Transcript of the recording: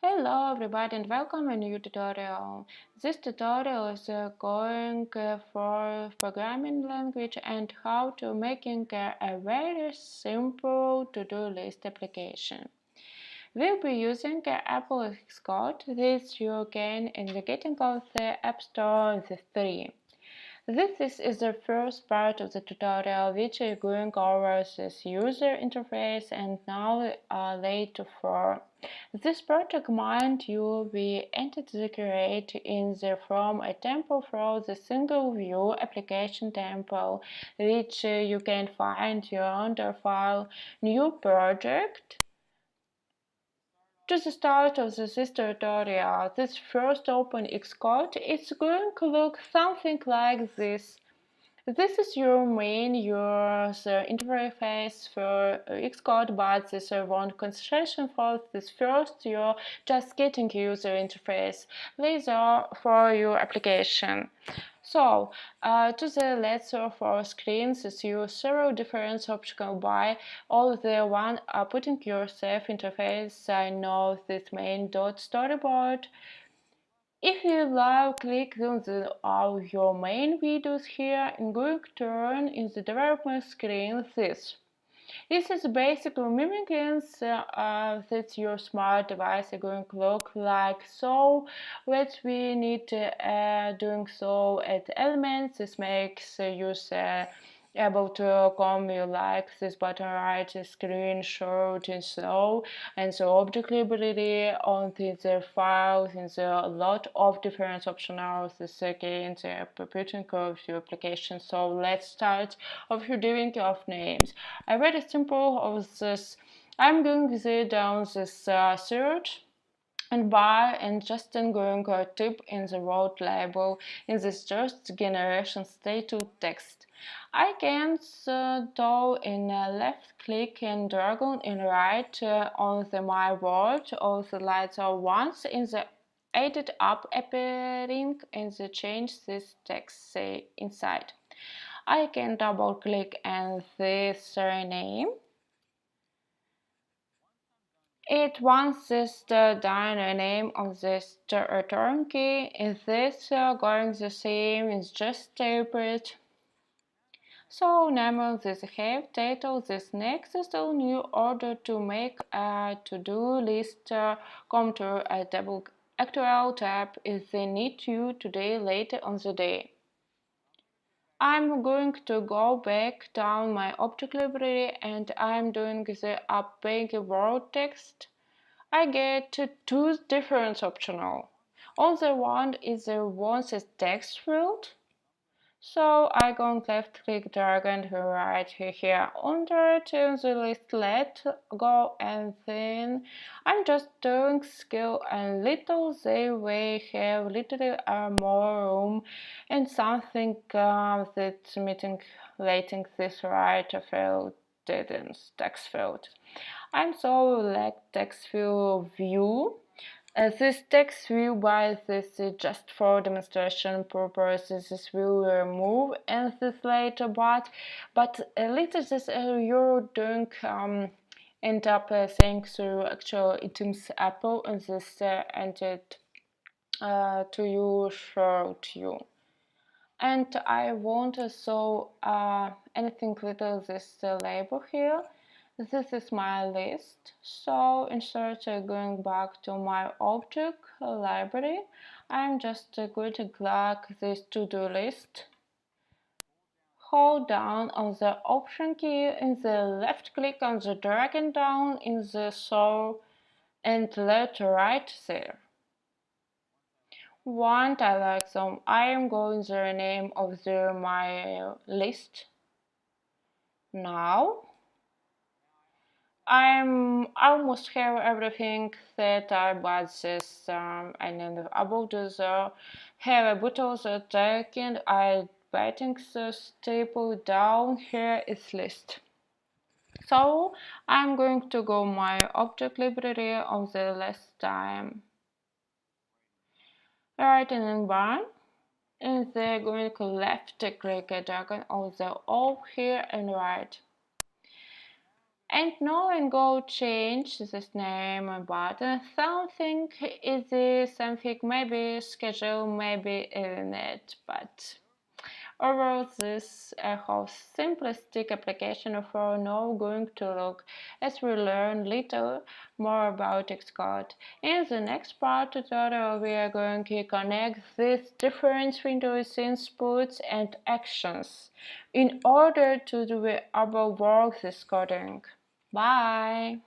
Hello everybody and welcome to a new tutorial. This tutorial is going for programming language and how to making a very simple to-do list application. We'll be using Apple Xcode. This you can in the getting of the App Store the 3. This is the first part of the tutorial which is going over this user interface and now later for this project mind you we entered the create in the from a template from the single view application template which you can find your under file new project. To the start of this tutorial, this first open Xcode, it's going to look something like this. This is your main user interface for Xcode, but this one concentration for this first you're just getting user interface. These are for your application. So, to the left of our screens is you several different options by all the one putting your self interface. I know this main dot storyboard. If you love, click on your main videos here and going to turn in the development screen this. This is basically mimicking that your smart device is going to look like. So what we need doing so at elements. This makes use able to come you like this button right screenshot and so and so object library on the files in the lot of different optionals this again the putting of your application. So let's start of your doing of names. I very simple of this. I'm going to down this search and bar and just then going to type in the word label in this just generation status text. I can do in left click and drag on in right on the my word or the letter once in the edit up appearing and the change this text say inside. I can double click and this surname. It wants this diner name of this return key. Is this going the same? It's just type it. So name of this have title. This next is a new order to make a to-do list come to a double actual tab if they need you today later on the day. I'm going to go back down my object library and I'm doing the big word text. I get two different optional. On the one is the one says text field. So I go left click drag and right here under to the list let go and then I'm just doing skill and little they will have little more room and something that's meeting letting this right field didn't text field. I'm so like text field view. This text view by this just for demonstration purposes. This will remove and this later, but later this you're doing end up saying through actual items Apple and this ended to you short you. And I want so anything with this label here. This is my list. So instead of going back to my object library, I'm just going to click this to-do list. Hold down on the option key in the left click on the drag and down in the soul and let right there. One I like them. I am going the name of my list now. I'm almost have everything that I bought this and then about this have a button that taken I writing the staple down here is list. So I'm going to go my object library on the last time. Right and then burn. And then going to left click a dragon on the all here and right. And now I'm going to change this name button something easy, something maybe schedule, maybe internet, but overall, this how simplistic application for now going to look as we learn little more about Xcode. In the next part tutorial, we are going to connect these different Windows inputs and actions in order to do our work this coding. Bye!